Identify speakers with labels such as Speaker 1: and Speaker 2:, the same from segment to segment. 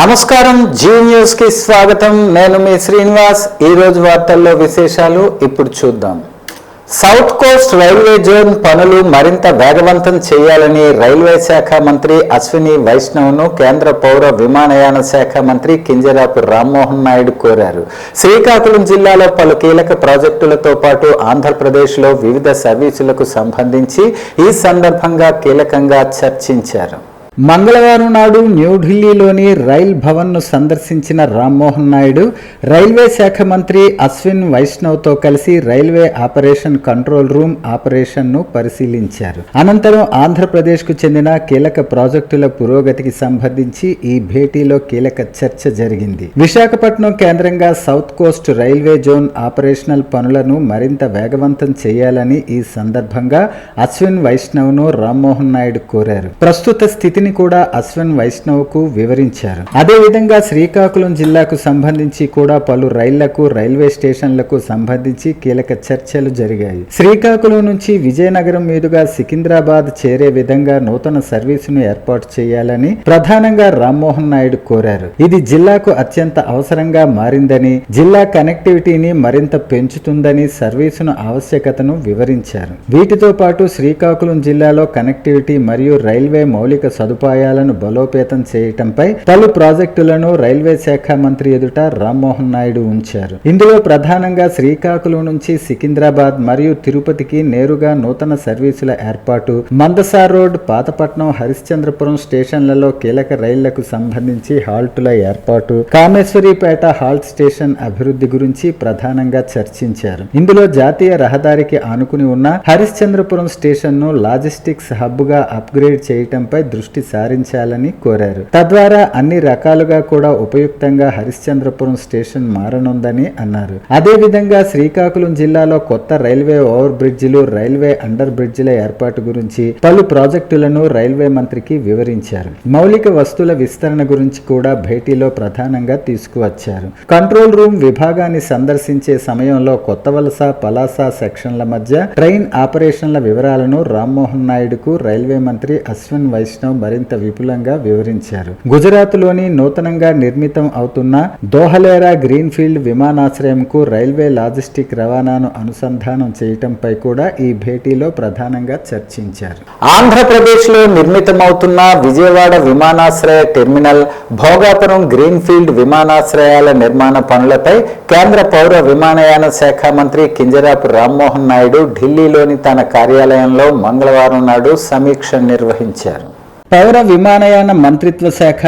Speaker 1: నమస్కారం, G news కి స్వాగతం. నేను మీ శ్రీనివాస్. ఈ రోజు వార్తల్లో విశేషాలు ఇప్పుడు చూద్దాం. సౌత్ కోస్ట్ రైల్వే జోన్ పనులు మరింత వేగవంతం చేయాలని రైల్వే శాఖ మంత్రి అశ్విని వైష్ణవ్ను కేంద్ర పౌర విమానయాన శాఖ మంత్రి కింజరాపు రామ్మోహన్ నాయుడు కోరారు. శ్రీకాకుళం జిల్లాలో పలు కీలక ప్రాజెక్టులతో పాటు ఆంధ్రప్రదేశ్లో వివిధ సర్వీసులకు సంబంధించి ఈ సందర్భంగా కీలకంగా చర్చించారు. మంగళవారం నాడు న్యూఢిల్లీలోని రైల్ భవన్ను సందర్శించిన రామ్మోహన్ నాయుడు రైల్వే శాఖ మంత్రి అశ్విన్ వైష్ణవ్తో కలిసి రైల్వే ఆపరేషన్ కంట్రోల్ రూమ్ ఆపరేషన్ను పరిశీలించారు. అనంతరం ఆంధ్రప్రదేశ్కు చెందిన కీలక ప్రాజెక్టుల పురోగతికి సంబంధించి ఈ భేటీలో కీలక చర్చ జరిగింది. విశాఖపట్నం కేంద్రంగా south Coast railway zone operational పనులను మరింత వేగవంతం చేయాలని ఈ సందర్భంగా అశ్విన్ వైష్ణవ్ను రామ్మోహన్ నాయుడు కోరారు. ప్రస్తుత స్థితిని కూడా అశ్విన్ వైష్ణవ్కు వివరించారు. అదేవిధంగా శ్రీకాకుళం జిల్లాకు సంబంధించి కూడా పలు రైళ్లకు, రైల్వే స్టేషన్లకు సంబంధించి కీలక చర్చలు జరిగాయి. శ్రీకాకుళం నుంచి విజయనగరం మీదుగా సికింద్రాబాద్ చేరే విధంగా నూతన సర్వీసును ఏర్పాటు చేయాలని ప్రధానంగా రామ్మోహన్ నాయుడు కోరారు. ఇది జిల్లాకు అత్యంత అవసరంగా మారిందని, జిల్లా కనెక్టివిటీని మరింత పెంచుతుందని సర్వీసును ఆవశ్యకతను వివరించారు. వీటితో పాటు శ్రీకాకుళం జిల్లాలో కనెక్టివిటీ మరియు రైల్వే మౌలిక సదుపాయాలను బలోపేతం చేయటంపై పలు ప్రాజెక్టులను రైల్వే శాఖ మంత్రి ఎదుట రామ్మోహన్ నాయుడు ఉంచారు. ఇందులో ప్రధానంగా శ్రీకాకుళం నుంచి సికింద్రాబాద్ మరియు తిరుపతికి నేరుగా నూతన సర్వీసుల ఏర్పాటు, మందసార్ రోడ్, పాతపట్నం, హరిశ్చంద్రపురం స్టేషన్లలో కీలక రైళ్లకు సంబంధించి హాల్టుల ఏర్పాటు, కామేశ్వరిపేట హాల్ట్ స్టేషన్ అభివృద్ధి గురించి ప్రధానంగా చర్చించారు. ఇందులో జాతీయ రహదారికి ఆనుకుని ఉన్న హరిశ్చంద్రపురం స్టేషన్ ను లాజిస్టిక్స్ హబ్ గా అప్గ్రేడ్ చేయటంపై దృష్టి సారించాలని కోరారు. తద్వారా అన్ని రకాలుగా కూడా ఉపయుక్తంగా హరిశ్చంద్రపురం స్టేషన్ మారనుందని అన్నారు. అదేవిధంగా శ్రీకాకుళం జిల్లాలో కొత్త రైల్వే ఓవర్ బ్రిడ్జిలు, రైల్వే అండర్ బ్రిడ్జిల ఏర్పాటు గురించి పలు ప్రాజెక్టులను రైల్వే మంత్రికి వివరించారు. మౌలిక వస్తువుల విస్తరణ గురించి కూడా భేటీలో ప్రధానంగా తీసుకువచ్చారు. కంట్రోల్ రూమ్ విభాగాన్ని సందర్శించే సమయంలో కొత్త వలస, పలాస సెక్షన్ల మధ్య ట్రైన్ ఆపరేషన్ల వివరాలను రామ్మోహన్ నాయుడుకు రైల్వే మంత్రి అశ్విన్ వైష్ణవ్ మరింత విపులంగా వివరించారు. గుజరాత్ లోని నూతనంగా నిర్మితం అవుతున్న దోహలేరా గ్రీన్ ఫీల్డ్ విమానాశ్రయంకు రైల్వే లాజిస్టిక్ రవాణాను అనుసంధానం చేయటంపై కూడా ఈ భేటీలో ప్రధానంగా చర్చించారు. ఆంధ్రప్రదేశ్ లో నిర్మితమవుతున్న విజయవాడ విమానాశ్రయ టెర్మినల్, భోగాపురం గ్రీన్ ఫీల్డ్ విమానాశ్రయాల నిర్మాణ పనులపై కేంద్ర పౌర విమానయాన శాఖ మంత్రి కింజరాపు రామ్మోహన్ నాయుడు ఢిల్లీలోని తన కార్యాలయంలో మంగళవారం నాడు సమీక్ష నిర్వహించారు. పౌర విమానయాన మంత్రిత్వ శాఖ,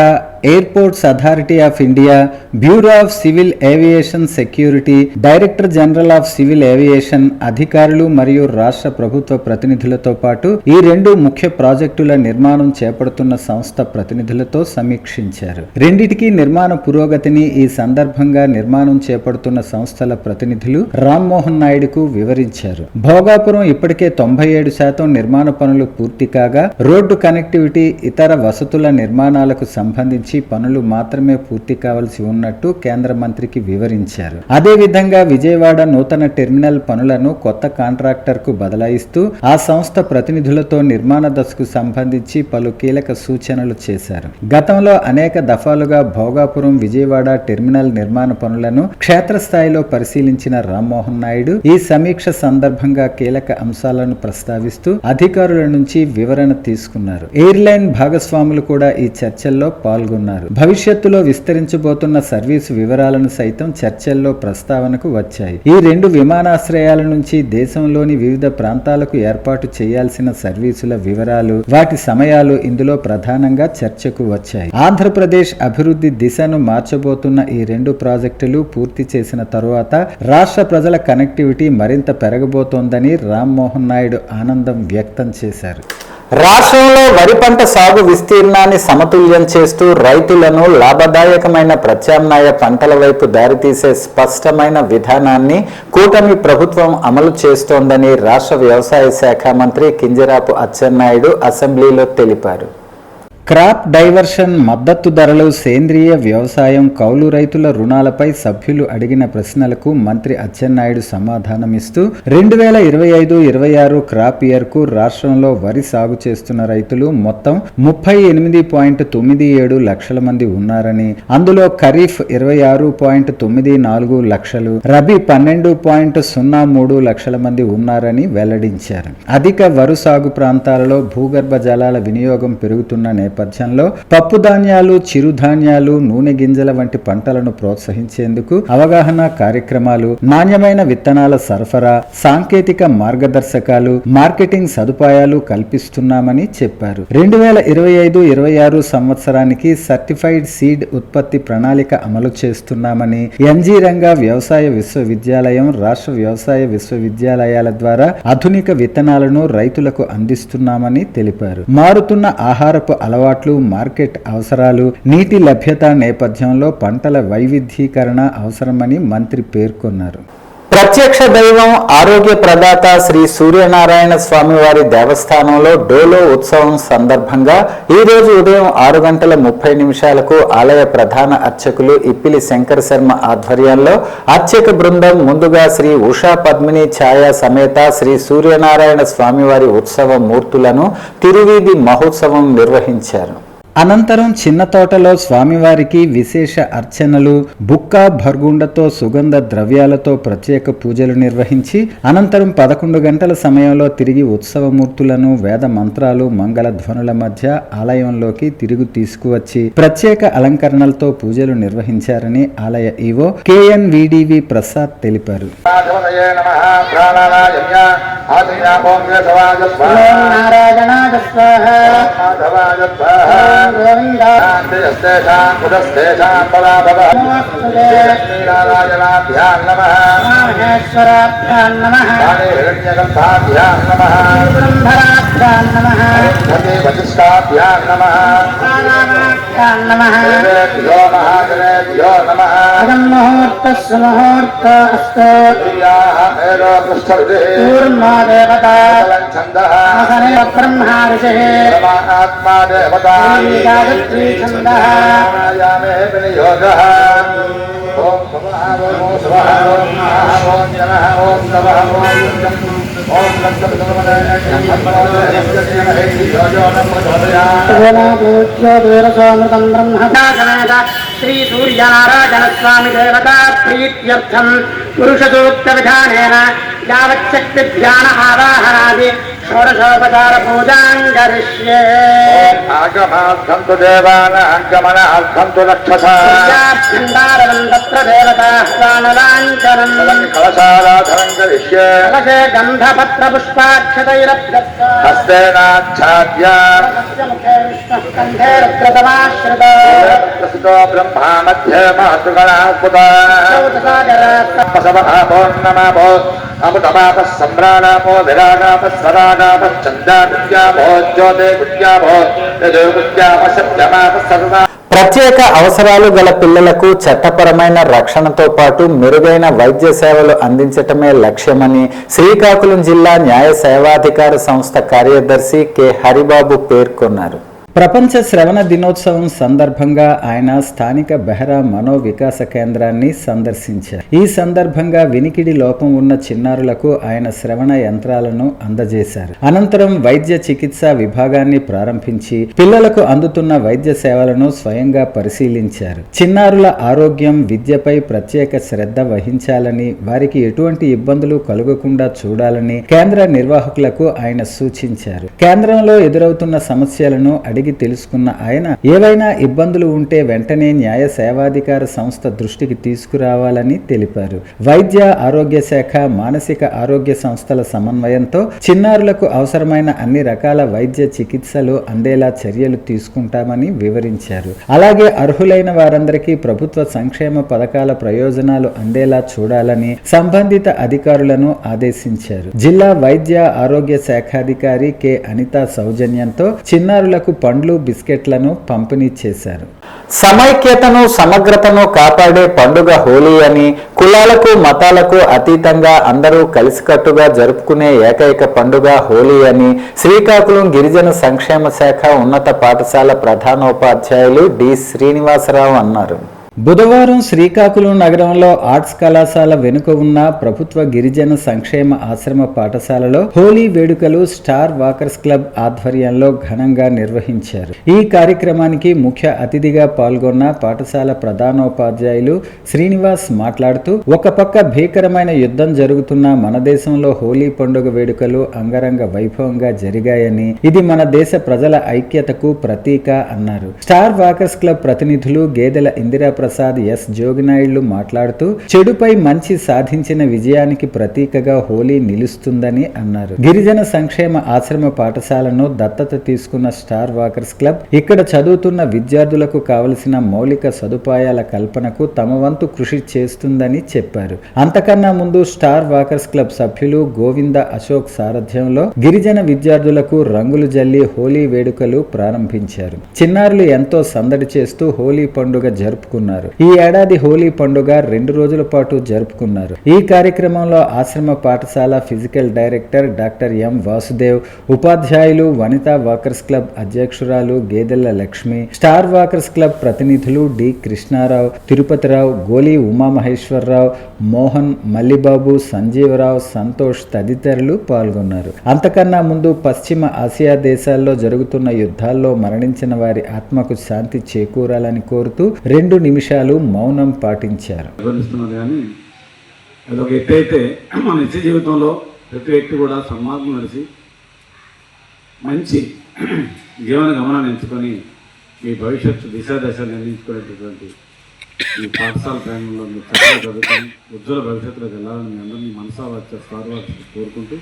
Speaker 1: airports authority of India, bureau of civil aviation security, director general of civil aviation అధికారులు మరియు రాష్ట్ర ప్రభుత్వ ప్రతినిధులతో పాటు ఈ రెండు ముఖ్య ప్రాజెక్టుల నిర్మాణం చేపడుతున్న సంస్థ ప్రతినిధులతో సమీక్షించారు. రెండిటికి నిర్మాణ పురోగతిని ఈ సందర్భంగా నిర్మాణం చేపడుతున్న సంస్థల ప్రతినిధులు రామ్మోహన్ నాయుడుకు వివరించారు. భోగాపురం ఇప్పటికే 97% నిర్మాణ పనులు పూర్తి కాగా, రోడ్డు కనెక్టివిటీ, ఇతర వసతుల నిర్మాణాలకు సంబంధించి పనులు మాత్రమే పూర్తి కావాల్సి ఉన్నట్టు కేంద్ర మంత్రికి వివరించారు. అదేవిధంగా విజయవాడ నూతన టెర్మినల్ పనులను కొత్త కాంట్రాక్టర్ కు బదలాయిస్తూ ఆ సంస్థ ప్రతినిధులతో నిర్మాణ దశకు సంబంధించి పలు కీలక సూచనలు చేశారు. గతంలో అనేక దఫాలుగా భోగాపురం, విజయవాడ టెర్మినల్ నిర్మాణ పనులను క్షేత్రస్థాయిలో పరిశీలించిన రామ్మోహన్ నాయుడు ఈ సమీక్ష సందర్భంగా కీలక అంశాలను ప్రస్తావిస్తూ అధికారుల నుంచి వివరణ తీసుకున్నారు. ఎయిర్లైన్ భాగస్వాములు కూడా ఈ చర్చల్లో పాల్గొన్నారు. భవిష్యత్తులో విస్తరించబోతున్న సర్వీసు వివరాలను సైతం చర్చల్లో ప్రస్తావనకు వచ్చాయి. ఈ రెండు విమానాశ్రయాల నుంచి దేశంలోని వివిధ ప్రాంతాలకు ఏర్పాటు చేయాల్సిన సర్వీసుల వివరాలు, వాటి సమయాలు ఇందులో ప్రధానంగా చర్చకు వచ్చాయి. ఆంధ్రప్రదేశ్ అభివృద్ధి దిశను మార్చబోతున్న ఈ రెండు ప్రాజెక్టులు పూర్తి చేసిన తరువాత రాష్ట్ర ప్రజల కనెక్టివిటీ మరింత పెరగబోతోందని రామ్మోహన్ నాయుడు ఆనందం వ్యక్తం చేశారు. రాష్ట్రంలో వరి పంట సాగు విస్తీర్ణాన్ని సమతుల్యం చేస్తూ రైతులను లాభదాయకమైన ప్రత్యామ్నాయ పంటల వైపు దారితీసే స్పష్టమైన విధానాన్ని కూటమి ప్రభుత్వం అమలు చేస్తోందని రాష్ట్ర వ్యవసాయ శాఖ మంత్రి కింజరాపు అచ్చెన్నాయుడు అసెంబ్లీలో తెలిపారు. క్రాప్ డైవర్షన్ మద్దతు ధరలు, సేంద్రియ వ్యవసాయం, కౌలు రైతుల రుణాలపై సభ్యులు అడిగిన ప్రశ్నలకు మంత్రి అచ్చెన్నాయుడు సమాధానమిస్తూ 2025-26 క్రాప్ ఇయర్ కు రాష్ట్రంలో వరి సాగు చేస్తున్న రైతులు మొత్తం 38.97 లక్షల మంది ఉన్నారని, అందులో ఖరీఫ్ 26.94 లక్షలు, రబీ 12.03 లక్షల మంది ఉన్నారని వెల్లడించారు. అధిక వరి సాగు ప్రాంతాలలో భూగర్భ జలాల వినియోగం పెరుగుతున్న నేపథ్యంలో పప్పు ధాన్యాలు, చిరుధాన్యాలు, నూనె గింజల వంటి పంటలను ప్రోత్సహించేందుకు అవగాహన కార్యక్రమాలు, నాణ్యమైన విత్తనాల సరఫరా, సాంకేతిక మార్గదర్శకాలు, మార్కెటింగ్ సదుపాయాలు కల్పిస్తున్నామని చెప్పారు. 2025-26 సంవత్సరానికి సర్టిఫైడ్ సీడ్ ఉత్పత్తి ప్రణాళిక అమలు చేస్తున్నామని, ఎన్జీ రంగా వ్యవసాయ విశ్వవిద్యాలయం, రాష్ట్ర వ్యవసాయ విశ్వవిద్యాలయాల ద్వారా ఆధునిక విత్తనాలను రైతులకు అందిస్తున్నామని తెలిపారు. మారుతున్న ఆహారపు అలవాట్లు, మార్కెట్ అవసరాలు, నీటి లభ్యత నేపథ్యంలో పంటల వైవిధ్యీకరణ అవసరమని మంత్రి పేర్కొన్నారు. ప్రత్యక్ష దైవం, ఆరోగ్య ప్రదాత శ్రీ సూర్యనారాయణ స్వామి వారి దేవస్థానంలో డోలో ఉత్సవం సందర్భంగా ఈరోజు ఉదయం 6:30 ఆలయ ప్రధాన అర్చకులు ఇప్పిలి శంకర శర్మ ఆధ్వర్యంలో అర్చక బృందం ముందుగా శ్రీ ఉషా పద్మిని ఛాయా సమేత శ్రీ సూర్యనారాయణ స్వామివారి ఉత్సవ మూర్తులను తిరువీధి మహోత్సవం నిర్వహించారు. అనంతరం చిన్న తోటలో స్వామివారికి విశేష అర్చనలు, బుక్క భర్గుండతో సుగంధ ద్రవ్యాలతో ప్రత్యేక పూజలు నిర్వహించి అనంతరం 11 గంటల సమయంలో తిరిగి ఉత్సవమూర్తులను వేద మంత్రాలు, మంగళ ధ్వనుల మధ్య ఆలయంలోకి తిరిగి తీసుకువచ్చి ప్రత్యేక అలంకరణలతో పూజలు నిర్వహించారని ఆలయ ఈవో KNVDV ప్రసాద్ తెలిపారు.
Speaker 2: శ్రీ సూర్యనారాయణ స్వామి దేవతా ప్రీత్యర్థం పురుష సూక్త విధానేన యావచ్చక్తి ధ్యాన ఆవాహనాది షోడశోపచార పూజాంగరిష్యే.
Speaker 3: ఆగమార్థం తు దేవానాం గమనార్థం తు రక్షసాండారం
Speaker 2: తత్ర దేవతాః ప్రాణలాంఛనం
Speaker 3: కలశారాధనం కరిష్యే.
Speaker 2: కలశే గంధపత్ర పుష్పాక్షతైరభ్యస్త
Speaker 3: హస్తేనాచ్ఛాద్య
Speaker 2: ముఖే విష్ణుః కంఠే రుద్రతమాశ్రిత
Speaker 3: ప్రసిద్ధో బ్రహ్మా మధ్యే మాతృగణాస్పద పౌర్ణమాపో అమృతమాప సంభ్రాణాపో విరాణాప స్వరాణాప చంద్రాపో జ్యోతే గుత్యాపో గుత్యాప సత్యమాప సర్వ.
Speaker 1: ప్రత్యేక అవసరాలు గల పిల్లలకు చట్టపరమైన రక్షణతో పాటు మెరుగైన వైద్య సేవలు అందించటమే లక్ష్యమని శ్రీకాకుళం జిల్లా న్యాయ సేవాధికార సంస్థ కార్యదర్శి కె హరిబాబు పేర్కొన్నారు. ప్రపంచ శ్రవణ దినోత్సవం సందర్భంగా ఆయన స్థానిక బెహరా మనోవికాస కేంద్రాన్ని సందర్శించారు. ఈ సందర్భంగా వినికిడి లోపం ఉన్న చిన్నారులకు ఆయన శ్రవణ యంత్రాలను అందజేశారు. అనంతరం వైద్య చికిత్సా విభాగాన్ని ప్రారంభించి పిల్లలకు అందుతున్న వైద్య సేవలను స్వయంగా పరిశీలించారు. చిన్నారుల ఆరోగ్యం, విద్యపై ప్రత్యేక శ్రద్ధ వహించాలని, వారికి ఎటువంటి ఇబ్బందులు కలుగకుండా చూడాలని కేంద్ర నిర్వాహకులకు ఆయన సూచించారు. కేంద్రంలో ఎదురవుతున్న సమస్యలను అడిగి తెలుసుకున్న ఆయన ఏవైనా ఇబ్బందులు ఉంటే వెంటనే న్యాయ సేవాధికార సంస్థ దృష్టికి తీసుకురావాలని తెలిపారు. వైద్య ఆరోగ్య శాఖ, మానసిక ఆరోగ్య సంస్థల సమన్వయంతో చిన్నారులకు అవసరమైన అన్ని రకాల వైద్య చికిత్సలు అందేలా చర్యలు తీసుకుంటామని వివరించారు. అలాగే అర్హులైన వారందరికీ ప్రభుత్వ సంక్షేమ పథకాల ప్రయోజనాలు అందేలా చూడాలని సంబంధిత అధికారులను ఆదేశించారు. జిల్లా వైద్య ఆరోగ్య శాఖాధికారి కె అనిత సౌజన్యంతో చిన్నారులకు పండ్లు బిస్కెట్లను పంపిణీ చేశారు. సమైక్యతను సమగ్రతను కాపాడే పండుగ హోలీ అని, కులాలకు మతాలకు అతీతంగా అందరూ కలిసికట్టుగా జరుపుకునే ఏకైక పండుగ హోలీ అని శ్రీకాకుళం గిరిజన సంక్షేమ శాఖ ఉన్నత పాఠశాల ప్రధానోపాధ్యాయులు డి శ్రీనివాసరావు అన్నారు. బుధవారం శ్రీకాకుళం నగరంలో ఆర్ట్స్ కళాశాల వెనుక ఉన్న ప్రభుత్వ గిరిజన సంక్షేమ ఆశ్రమ పాఠశాలలో హోలీ వేడుకలు స్టార్ వాకర్స్ క్లబ్ ఆధ్వర్యంలో ఘనంగా నిర్వహించారు. ఈ కార్యక్రమానికి ముఖ్య అతిథిగా పాల్గొన్న పాఠశాల ప్రధానోపాధ్యాయులు శ్రీనివాస్ మాట్లాడుతూ, ఒక పక్క భీకరమైన యుద్ధం జరుగుతున్న మన దేశంలో హోలీ పండుగ వేడుకలు అంగరంగ వైభవంగా జరిగాయని, ఇది మన దేశ ప్రజల ఐక్యతకు ప్రతీక అన్నారు. స్టార్ వాకర్స్ క్లబ్ ప్రతినిధులు గేదెల ఇందిరా ప్రసాద్, ఎస్ జోగినాయుళ్లు మాట్లాడుతూ, చెడుపై మంచి సాధించిన విజయానికి ప్రతీకగా హోలీ నిలుస్తుందని అన్నారు. గిరిజన సంక్షేమ ఆశ్రమ పాఠశాలను దత్తత తీసుకున్న స్టార్ వాకర్స్ క్లబ్ ఇక్కడ చదువుతున్న విద్యార్థులకు కావలసిన మౌలిక సదుపాయాల కల్పనకు తమ వంతు కృషి చేస్తుందని చెప్పారు. అంతకన్నా ముందు స్టార్ వాకర్స్ క్లబ్ సభ్యులు గోవింద అశోక్ సారథ్యంలో గిరిజన విద్యార్థులకు రంగులు జల్లి హోలీ వేడుకలు ప్రారంభించారు. చిన్నారులు ఎంతో సందడి చేస్తూ హోలీ పండుగ జరుపుకున్నారు. ఈ ఏడాది హోలీ పండుగ 2 రోజుల పాటు జరుపుకున్నారు. ఈ కార్యక్రమంలో ఆశ్రమ పాఠశాల physical director doctor M Vasudev, ఉపాధ్యాయులు, వనితా వాకర్స్ క్లబ్ అధ్యక్షురాలు గేదెల లక్ష్మి, స్టార్ వాకర్స్ క్లబ్ ప్రతినిధులు డి కృష్ణారావు, తిరుపతిరావు, గోలి ఉమామహేశ్వరరావు, మోహన్, మల్లిబాబు, సంజీవరావు, సంతోష్ తదితరులు పాల్గొన్నారు. అంతకన్నా ముందు పశ్చిమ ఆసియా దేశాల్లో జరుగుతున్న యుద్ధాల్లో మరణించిన వారి ఆత్మకు శాంతి చేకూరాలని కోరుతూ 2 నిమిషాలు మౌనం పాటించారు.
Speaker 4: కానీ అదొక ఎత్తు అయితే మన నిత్య జీవితంలో ప్రతి వ్యక్తి కూడా సన్మార్గం నడిచి మంచి జీవన గమనాన్ని ఎంచుకొని మీ భవిష్యత్తు దిశాదశ నిర్ణయించుకునేటటువంటి ఈ పాఠశాల ప్రాంగణంలో మీరు చక్కగా చదువుకొని ఉజ్వల భవిష్యత్తులోకి వెళ్ళాలని మీ అందరినీ మనసా వచ్చే స్వార్థ కోరుకుంటూ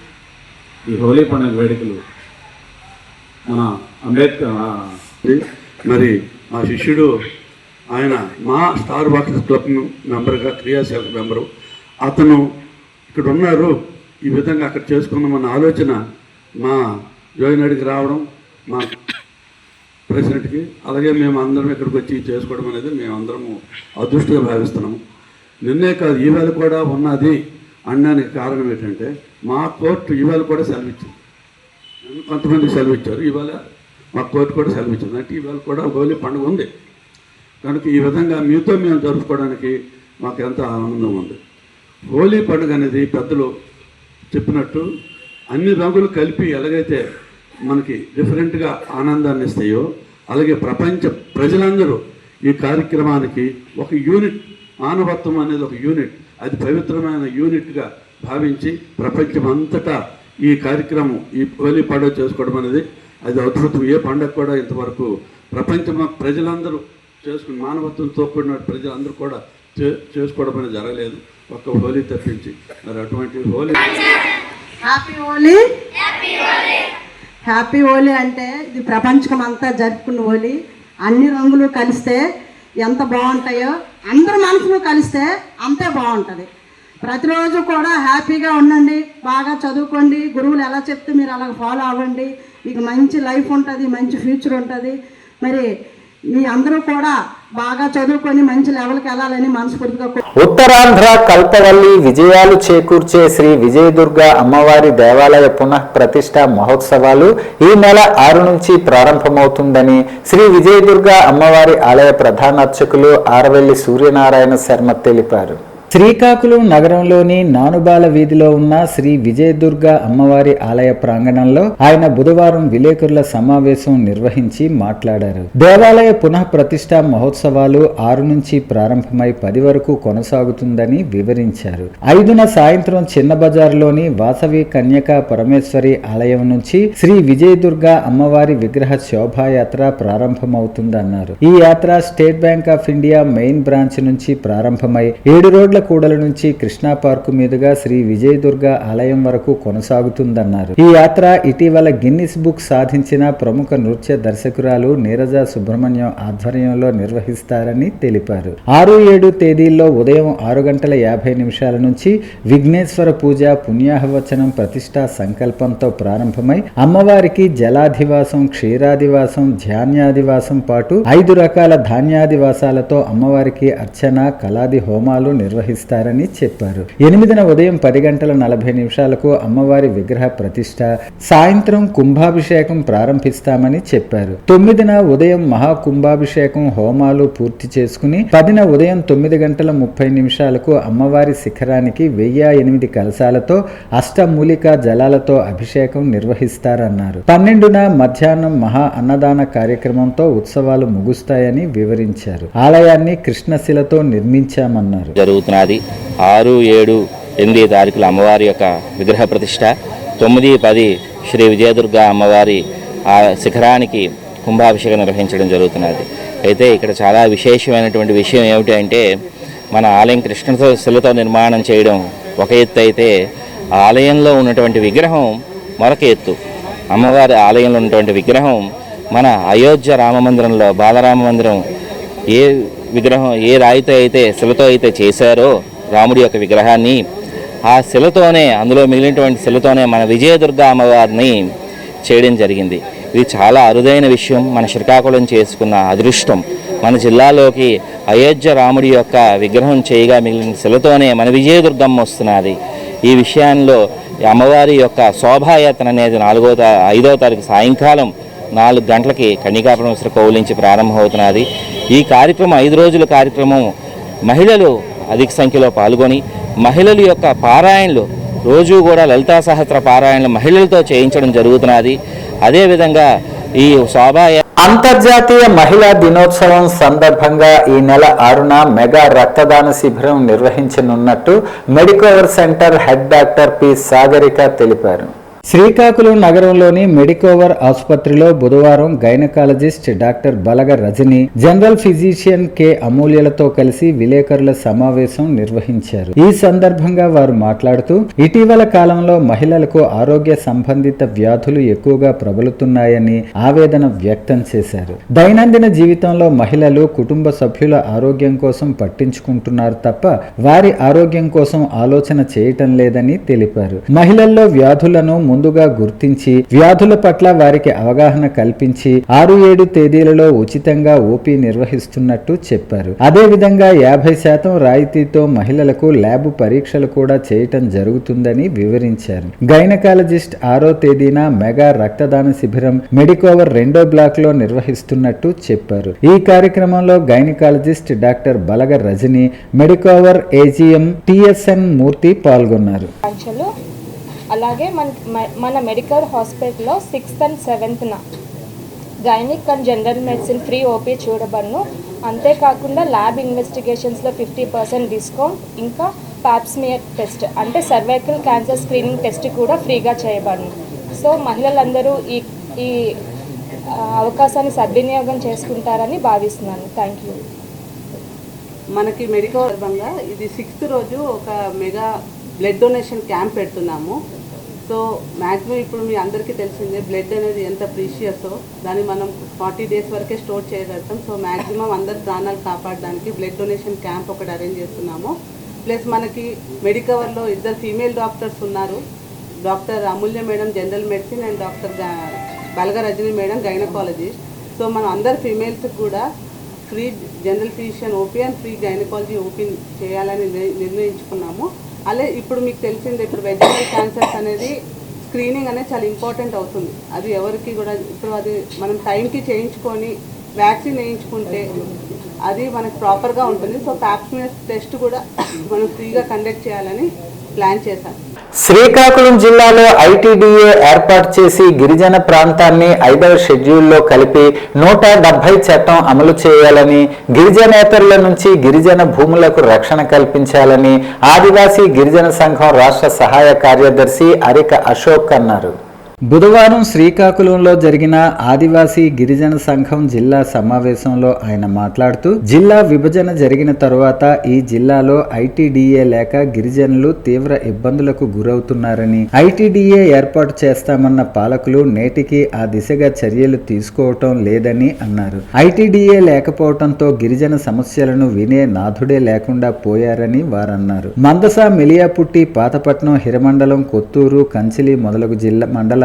Speaker 4: ఈ హోలీ పండుగ వేడుకలు మన అంబేద్కర్
Speaker 5: మరి మా శిష్యుడు ఆయన మా స్టార్ వాకర్స్ క్లబ్ మెంబర్గా క్రియాశీలక మెంబరు, అతను ఇక్కడ ఉన్నారు, ఈ విధంగా అక్కడ చేసుకున్నామన్న ఆలోచన మా జోయినాడికి రావడం, మా ప్రెసిడెంట్కి, అలాగే మేము అందరం ఇక్కడికి వచ్చి చేసుకోవడం అనేది మేమందరము అదృష్టంగా భావిస్తున్నాము. నిన్నే కాదు, ఈవేళ కూడా ఉన్నది అనడానికి కారణం ఏంటంటే మా కోర్టు ఈవేళ కూడా సెలవు ఇచ్చింది. కొంతమందికి సెలవు ఇచ్చారు, ఇవాళ మా కోర్టు కూడా సెలవు ఇచ్చింది. అంటే ఈవేళ కూడా హోలీ పండుగ ఉంది కనుక ఈ విధంగా మీతో మేము జరుపుకోవడానికి మాకు ఎంతో ఆనందం ఉంది. హోలీ పండుగ అనేది పెద్దలు చెప్పినట్టు అన్ని రంగులు కలిపి ఎలాగైతే మనకి డిఫరెంట్గా ఆనందాన్ని ఇస్తాయో, అలాగే ప్రపంచ ప్రజలందరూ ఈ కార్యక్రమానికి ఒక యూనిట్, మానవత్వం అనేది ఒక యూనిట్, అది పవిత్రమైన యూనిట్గా భావించి ప్రపంచం అంతటా ఈ కార్యక్రమం, ఈ హోలీ పండుగ చేసుకోవడం అనేది అది అద్భుతం. ఏ పండుగ కూడా ఇంతవరకు ప్రపంచం ప్రజలందరూ చేసుకుని మానవత్వంతో కూడిన ప్రజలందరూ కూడా చేసుకోవడం అనేది జరగలేదు, ఒక్క హోలీ తప్పించి. మరి అటువంటి హోలీ
Speaker 6: హ్యాపీ హోలీ అంటే ఇది ప్రపంచం అంతా జరుపుకున్న హోలీ. అన్ని రంగులు కలిస్తే ఎంత బాగుంటాయో, అందరి మనసులు కలిస్తే అంతే బాగుంటుంది. ప్రతిరోజు కూడా హ్యాపీగా ఉండండి, బాగా చదువుకోండి, గురువులు ఎలా చెప్తే మీరు అలా ఫాలో అవ్వండి, మీకు మంచి లైఫ్ ఉంటుంది, మంచి ఫ్యూచర్ ఉంటుంది. మరి మీ అందరూ కూడా బాగా చదువుకొని మంచి లెవెల్కి వెళ్ళాలని మనస్ఫూర్తిగా.
Speaker 1: ఉత్తరాంధ్ర కల్పవల్లి విజయాలు చేకూర్చే శ్రీ విజయదుర్గ అమ్మవారి దేవాలయ పునః ప్రతిష్ఠ మహోత్సవాలు ఈ నెల 6 నుంచి ప్రారంభమవుతుందని శ్రీ విజయదుర్గ అమ్మవారి ఆలయ ప్రధాన అర్చకులు ఆరవెల్లి సూర్యనారాయణ శర్మ తెలిపారు. శ్రీకాకుళం నగరంలోని నానుబాల వీధిలో ఉన్న శ్రీ విజయదుర్గ అమ్మవారి ఆలయ ప్రాంగణంలో ఆయన బుధవారం విలేకరుల సమావేశం నిర్వహించి మాట్లాడారు. దేవాలయ పునః ప్రతిష్ఠ మహోత్సవాలు 6 నుంచి ప్రారంభమై 10 వరకు కొనసాగుతుందని వివరించారు. 5న సాయంత్రం చిన్న బజార్లోని వాసవి కన్యకా పరమేశ్వరి ఆలయం నుంచి శ్రీ విజయదుర్గ అమ్మవారి విగ్రహ శోభాయాత్ర ప్రారంభమవుతుందన్నారు. ఈ యాత్ర state bank of India main branch నుంచి ప్రారంభమై 7 రోడ్ల కూడల నుంచి కృష్ణా పార్కు మీదుగా శ్రీ విజయదుర్గ ఆలయం వరకు కొనసాగుతుందన్నారు. ఈ యాత్ర ఇటీవల గిన్నిస్ బుక్ సాధించిన ప్రముఖ నృత్య దర్శకురాలు నీరజ సుబ్రహ్మణ్యం ఆధ్వర్యంలో నిర్వహిస్తారని తెలిపారు. 6-7 తేదీల్లో ఉదయం 6:50 నుంచి విఘ్నేశ్వర పూజ, పుణ్యాహవచనం, ప్రతిష్టా సంకల్పంతో ప్రారంభమై అమ్మవారికి జలాధివాసం, క్షీరాదివాసం, ధాన్యాదివాసం పాటు 5 రకాల ధాన్యాదివాసాలతో అమ్మవారికి అర్చన, కళాది హోమాలు నిర్వహిస్తారని చెప్పారు. 8న ఉదయం 10:40 అమ్మవారి విగ్రహ ప్రతిష్ట, సాయంత్రం కుంభాభిషేకం ప్రారంభిస్తామని చెప్పారు. 9న ఉదయం మహాకుంభాభిషేకం హోమాలు పూర్తి చేసుకుని 10న ఉదయం 9:30 అమ్మవారి శిఖరానికి 1008 కలశాలతో అష్టమూలికా జలాలతో అభిషేకం నిర్వహిస్తారన్నారు. 12న మధ్యాహ్నం మహా అన్నదాన కార్యక్రమంతో ఉత్సవాలు ముగుస్తాయని వివరించారు. ఆలయాన్ని కృష్ణశిలతో నిర్మించామన్నారు.
Speaker 7: జరుగుతున్నది 6, 7, 8 తారీఖుల అమ్మవారి యొక్క విగ్రహ ప్రతిష్ట, 9, 10 శ్రీ విజయదుర్గ అమ్మవారి శిఖరానికి కుంభాభిషేకం నిర్వహించడం జరుగుతున్నది. అయితే ఇక్కడ చాలా విశేషమైనటువంటి విషయం ఏమిటి అంటే, మన ఆలయం కృష్ణశిలతో నిర్మాణం చేయడం ఒక ఎత్తు అయితే, ఆలయంలో ఉన్నటువంటి విగ్రహం మరొక ఎత్తు. అమ్మవారి ఆలయంలో ఉన్నటువంటి విగ్రహం మన అయోధ్య రామమందిరంలో, బాలరామ మందిరం ఏ విగ్రహం ఏ రాయితో అయితే శిలతో అయితే చేశారో రాముడి యొక్క విగ్రహాన్ని, ఆ శిలతోనే, అందులో మిగిలినటువంటి శిలతోనే మన విజయదుర్గ అమ్మవారిని చేయడం జరిగింది. ఇది చాలా అరుదైన విషయం. మన శ్రీకాకుళం చేసుకున్న అదృష్టం. మన జిల్లాలోకి అయోధ్య రాముడి యొక్క విగ్రహం చేయగా మిగిలిన శిలతోనే మన విజయదుర్గమ్మ వస్తున్నది. ఈ విషయంలో అమ్మవారి యొక్క శోభాయాత్ర అనేది 5వ తారీఖు సాయంకాలం 4 గంటలకి కన్యకాపురం కోవులించి ప్రారంభమవుతున్నది. ఈ కార్యక్రమం 5 రోజుల కార్యక్రమం. మహిళలు అధిక సంఖ్యలో పాల్గొని మహిళల యొక్క పారాయణలు, రోజు కూడా లలితా సహస్ర పారాయణలు మహిళలతో చేయించడం జరుగుతున్నది. అదేవిధంగా ఈ
Speaker 1: అంతర్జాతీయ మహిళా దినోత్సవం సందర్భంగా ఈ నెల 6న మెగా రక్తదాన శిబిరం నిర్వహించనున్నట్టు Medicover centre head doctor P Sagarika తెలిపారు. శ్రీకాకుళం నగరంలోని మెడికోవర్ ఆసుపత్రిలో బుధవారం gynaecologist doctor Balaga Rajani, general physician K అమూల్యలతో కలిసి విలేకరుల సమావేశం నిర్వహించారు. ఈ సందర్భంగా వారు మాట్లాడుతూ, ఇటీవల కాలంలో మహిళలకు ఆరోగ్య సంబంధిత వ్యాధులు ఎక్కువగా ప్రబలుతున్నాయని ఆవేదన వ్యక్తం చేశారు. దైనందిన జీవితంలో మహిళలు కుటుంబ సభ్యుల ఆరోగ్యం కోసం పట్టించుకుంటున్నారు తప్ప వారి ఆరోగ్యం కోసం ఆలోచన చేయటం లేదని తెలిపారు. మహిళల్లో వ్యాధులను ముందుగా గుర్తించి వ్యాధుల పట్ల వారికి అవగాహన కల్పించి 6-7 తేదీలలో ఉచితంగా ఓపీ నిర్వహిస్తున్నట్టు చెప్పారు. అదేవిధంగా 50% రాయితీతో మహిళలకు ల్యాబ్ పరీక్షలు కూడా చేయటం జరుగుతుందని వివరించారు. గైనకాలజిస్ట్ 6వ తేదీన మెగా రక్తదాన శిబిరం మెడికోవర్ 2వ బ్లాక్ లో నిర్వహిస్తున్నట్టు చెప్పారు. ఈ కార్యక్రమంలో gynaecologist doctor Balaga Rajani, Medicover AGM TSN Murthy పాల్గొన్నారు.
Speaker 8: అలాగే మన మెడికల్ హాస్పిటల్లో 6th and 7th gynaec and general medicine free OP చూడబడును. అంతేకాకుండా ల్యాబ్ ఇన్వెస్టిగేషన్స్లో 50% డిస్కౌంట్, ఇంకా పాప్స్మియర్ టెస్ట్ అంటే సర్వైకల్ క్యాన్సర్ స్క్రీనింగ్ టెస్ట్ కూడా ఫ్రీగా చేయబడును. సో మహిళలందరూ ఈ అవకాశాన్ని సద్వినియోగం చేసుకుంటారని భావిస్తున్నాను. Thank you.
Speaker 9: మనకి మెడికల్ సందర్భంగా ఇది 6th రోజు ఒక మెగా బ్లడ్ డొనేషన్ క్యాంప్ పెడుతున్నాము. సో మ్యాక్సిమం ఇప్పుడు మీ అందరికీ తెలిసిందే బ్లడ్ అనేది ఎంత ప్రీషియసో, దాన్ని మనం 40 డేస్ వరకే స్టోర్ చేయగలుగుతాం. సో మ్యాక్సిమం అందరి ప్రాణాలు కాపాడడానికి బ్లడ్ డొనేషన్ క్యాంప్ ఒకటి అరేంజ్ చేస్తున్నాము. ప్లస్ మనకి మెడికవర్లో 2 ఫీమేల్ డాక్టర్స్ ఉన్నారు. Doctor Amulya madam general medicine and doctor Balaga Rajani madam gynaecologist. So మనం అందరు ఫీమేల్స్కి కూడా free general physician OP and free gynaecology OP చేయాలని నిర్ణయించుకున్నాము. అలాగే ఇప్పుడు మీకు తెలిసిందే, ఇప్పుడు వెజినల్ క్యాన్సర్స్ అనేది స్క్రీనింగ్ అనేది చాలా ఇంపార్టెంట్ అవుతుంది. అది ఎవరికి కూడా ఇప్పుడు అది మనం టైంకి చేయించుకొని వ్యాక్సిన్ వేయించుకుంటే అది మనకు ప్రాపర్గా ఉంటుంది. సో పాప్స్మియర్ టెస్ట్ కూడా మనం ఫ్రీగా కండక్ట్ చేయాలని ప్లాన్ చేశాం.
Speaker 1: శ్రీకాకుళం జిల్లాలో ఐటీడీఏ ఏర్పాటు చేసి గిరిజన ప్రాంతాన్ని 5వ షెడ్యూల్లో కలిపి 170 చట్టం అమలు చేయాలని, గిరిజనేతరుల నుంచి గిరిజన భూములకు రక్షణ కల్పించాలని ఆదివాసీ గిరిజన సంఘం రాష్ట్ర సహాయ కార్యదర్శి అరిక అశోక్ అన్నారు. బుధవారం శ్రీకాకుళంలో జరిగిన ఆదివాసీ గిరిజన సంఘం జిల్లా సమావేశంలో ఆయన మాట్లాడుతూ జిల్లా విభజన జరిగిన తరువాత ఈ జిల్లాలో ఐటీడీఏ లేక గిరిజనులు తీవ్ర ఇబ్బందులకు గురవుతున్నారని, ఐటీడీఏ ఏర్పాటు చేస్తామన్న పాలకులు నేటికి ఆ దిశగా చర్యలు తీసుకోవటం లేదని అన్నారు. ఐటీడీఏ లేకపోవడంతో గిరిజన సమస్యలను వినే నాథుడే లేకుండా పోయారని వారన్నారు. మందస, మెలియాపుట్టి, పాతపట్నం, హిరమండలం, కొత్తూరు, కంచిలి మొదలగు జిల్లా మండలాల్లో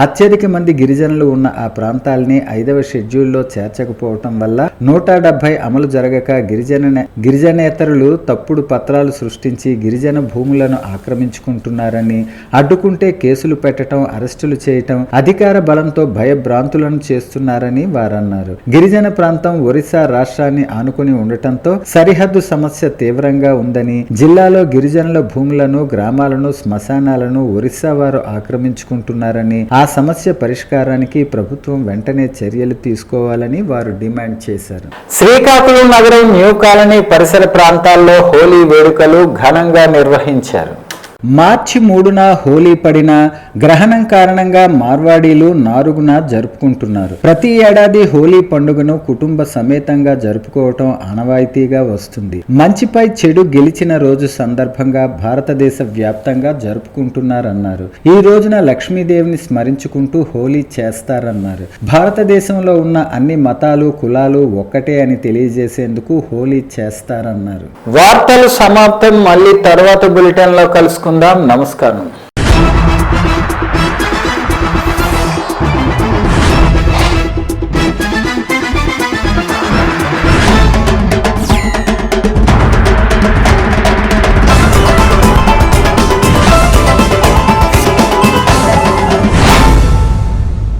Speaker 1: అత్యధిక మంది గిరిజనులు ఉన్న ఆ ప్రాంతాల్ని 5వ షెడ్యూల్లో చేర్చకపోవటం వల్ల 170 అమలు జరగక గిరిజనేతరులు తప్పుడు పత్రాలు సృష్టించి గిరిజన భూములను ఆక్రమించుకుంటున్నారని, అడ్డుకుంటే కేసులు పెట్టడం, అరెస్టులు చేయటం, అధికార బలంతో భయభ్రాంతులను చేస్తున్నారని వారన్నారు. గిరిజన ప్రాంతం ఒరిస్సా రాష్ట్రాన్ని ఆనుకుని ఉండటంతో సరిహద్దు సమస్య తీవ్రంగా ఉందని, జిల్లాలో గిరిజనుల భూములను, గ్రామాలను, శ్మశానాలను ఒరిస్సా వారు ఆక్రమించుకుంటున్నారని, ఆ సమస్య పరిష్కారానికి ప్రభుత్వం వెంటనే చర్యలు తీసుకోవాలని వారు డిమాండ్ చేశారు. శ్రీకాకుళం నగరం న్యూ కాలనీ పరిసర ప్రాంతాల్లో హోలీ వేడుకలు ఘనంగా నిర్వహించారు. మార్చి 3న హోలీ పడిన గ్రహణం కారణంగా మార్వాడీలు 4న జరుపుకుంటున్నారు. ప్రతి ఏడాది హోలీ పండుగను కుటుంబ సమేతంగా జరుపుకోవటం ఆనవాయితీగా వస్తుంది. మంచిపై చెడు గెలిచిన రోజు సందర్భంగా భారతదేశ వ్యాప్తంగా జరుపుకుంటున్నారన్నారు. ఈ రోజున లక్ష్మీదేవిని స్మరించుకుంటూ హోలీ చేస్తారన్నారు. భారతదేశంలో ఉన్న అన్ని మతాలు, కులాలు ఒక్కటే అని తెలియజేసేందుకు హోలీ చేస్తారన్నారు. వార్తలు సమాప్తం. మళ్ళీ తర్వాత బులెటిన్ లో కలుసుకుందాం. నమస్కారం.